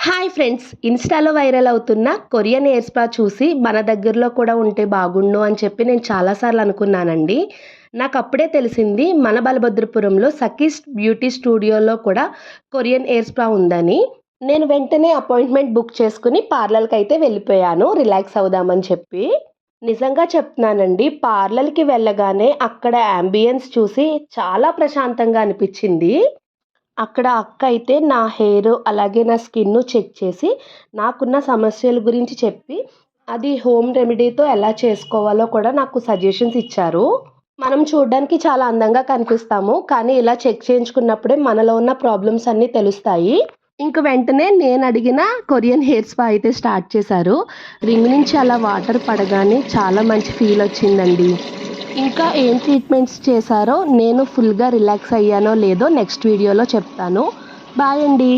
Hi friends, ఇన్స్టాలో viral అవుతున్న Korean hair spa చూసి మన దగ్గరలో కూడా ఉంటే బాగుండు అని చెప్పి నేను చాలాసార్లు అనుకున్నానండి. నాకు అప్పుడే తెలిసింది మన బలభద్రపురంలో సఖీస్ బ్యూటీ స్టూడియోలో కూడా కొరియన్ హెయిర్ స్పా ఉందని. నేను వెంటనే అపాయింట్మెంట్ బుక్ చేసుకుని పార్లర్కి అయితే వెళ్ళిపోయాను రిలాక్స్ అవుదామని చెప్పి. నిజంగా చెప్తున్నానండి, పార్లర్కి వెళ్ళగానే అక్కడ అంబియన్స్ చూసి చాలా ప్రశాంతంగా అనిపించింది. అక్కడ అక్క అయితే నా హెయిర్ అలాగే నా స్కిన్ను చెక్ చేసి నాకున్న సమస్యల గురించి చెప్పి అది హోమ్ రెమెడీతో ఎలా చేసుకోవాలో కూడా నాకు సజెషన్స్ ఇచ్చారు. మనం చూడడానికి చాలా అందంగా కనిపిస్తాము, కానీ ఇలా చెక్ చేయించుకున్నప్పుడే మనలో ఉన్న ప్రాబ్లమ్స్ అన్నీ తెలుస్తాయి. ఇంక వెంటనే నేను అడిగిన కొరియన్ హెయిర్ స్పా అయితే స్టార్ట్ చేశారు. రింగ్ నుంచి అలా వాటర్ పడగానే చాలా మంచి ఫీల్ వచ్చిందండి. ఇంకా ఏం ట్రీట్మెంట్స్ చేశారో, నేను ఫుల్గా రిలాక్స్ అయ్యానో లేదో నెక్స్ట్ వీడియోలో చెప్తాను. బాయ్ అండి.